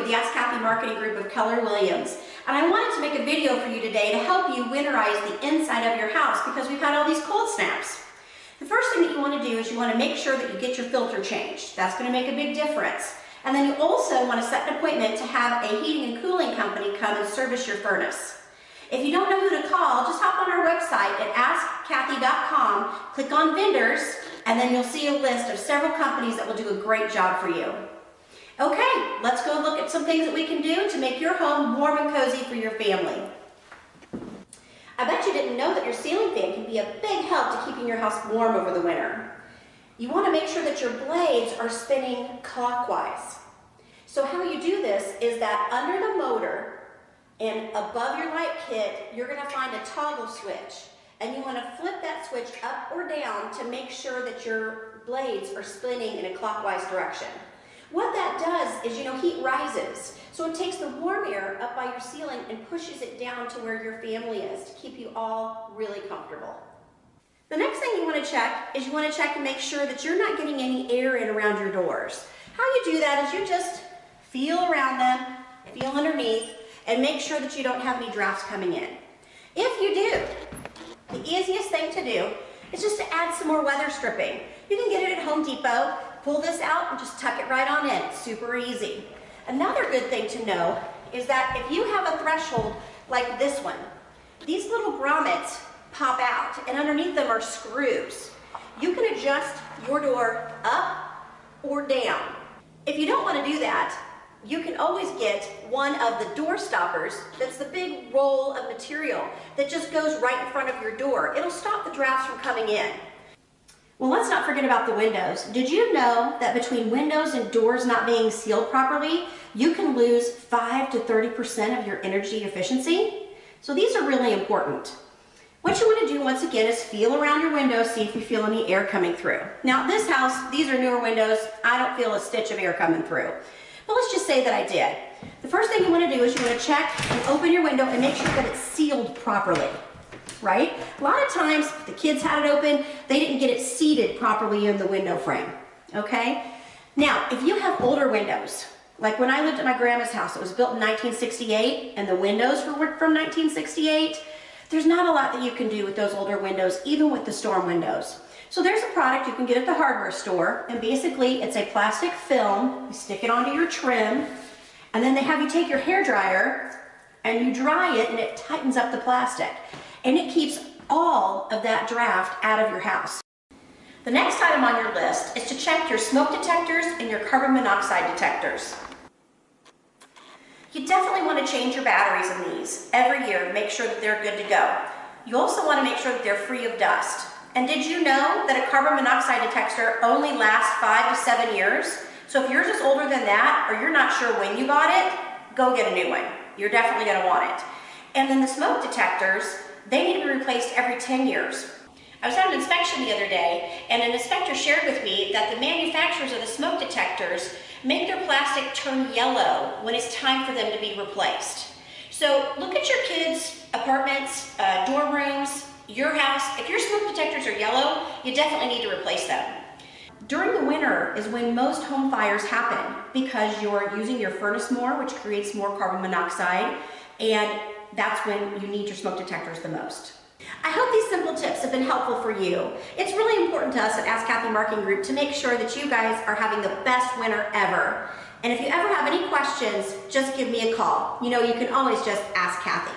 the Ask Kathy marketing group of Keller Williams, and I wanted to make a video for you today to help you winterize the inside of your house because we've had all these cold snaps. The first thing that you want to do is you want to make sure that you get your filter changed. That's going to make a big difference. And then you also want to set an appointment to have a heating and cooling company come and service your furnace. If you don't know who to call, just hop on our website at askkathy.com, click on vendors, and then you'll see a list of several companies that will do a great job for you. Okay, let's go look at some things that we can do to make your home warm and cozy for your family. I bet you didn't know that your ceiling fan can be a big help to keeping your house warm over the winter. You want to make sure that your blades are spinning clockwise. So how you do this is that under the motor and above your light kit, you're going to find a toggle switch. And you want to flip that switch up or down to make sure that your blades are spinning in a clockwise direction. What that does is, heat rises. So it takes the warm air up by your ceiling and pushes it down to where your family is to keep you all really comfortable. The next thing you want to check is you want to check and make sure that you're not getting any air in around your doors. How you do that is you just feel around them, feel underneath, and make sure that you don't have any drafts coming in. If you do, the easiest thing to do is just to add some more weather stripping. You can get it at Home Depot. Pull this out and just tuck it right on in. It's super easy. Another good thing to know is that if you have a threshold like this one, these little grommets pop out and underneath them are screws. You can adjust your door up or down. If you don't want to do that, you can always get one of the door stoppers that's the big roll of material that just goes right in front of your door. It'll stop the drafts from coming in. Well, let's not forget about the windows. Did you know that between windows and doors not being sealed properly, you can lose 5 to 30% of your energy efficiency? So these are really important. What you want to do once again is feel around your windows, see if you feel any air coming through. Now this house, these are newer windows. I don't feel a stitch of air coming through. But let's just say that I did. The first thing you want to do is you want to check and open your window and make sure that it's sealed properly. Right? A lot of times the kids had it open, they didn't get it seated properly in the window frame. Okay? Now, if you have older windows, like when I lived at my grandma's house, it was built in 1968 and the windows were from 1968, there's not a lot that you can do with those older windows, even with the storm windows. So there's a product you can get at the hardware store, and basically it's a plastic film. You stick it onto your trim, and then they have you take your hairdryer and you dry it, and it tightens up the plastic. And it keeps all of that draft out of your house. The next item on your list is to check your smoke detectors and your carbon monoxide detectors. You definitely want to change your batteries in these every year to make sure that they're good to go. You also want to make sure that they're free of dust. And did you know that a carbon monoxide detector only lasts 5 to 7 years? So if yours is older than that, or you're not sure when you bought it, go get a new one. You're definitely going to want it. And then the smoke detectors, they need to be replaced every 10 years. I was at an inspection the other day, and an inspector shared with me that the manufacturers of the smoke detectors make their plastic turn yellow when it's time for them to be replaced. So look at your kids' apartments, dorm rooms, your house. If your smoke detectors are yellow, you definitely need to replace them. During the winter is when most home fires happen because you're using your furnace more, which creates more carbon monoxide, and that's when you need your smoke detectors the most. I hope these simple tips have been helpful for you. It's really important to us at Ask Kathy Marketing Group to make sure that you guys are having the best winter ever. And if you ever have any questions, just give me a call. You can always just ask Kathy.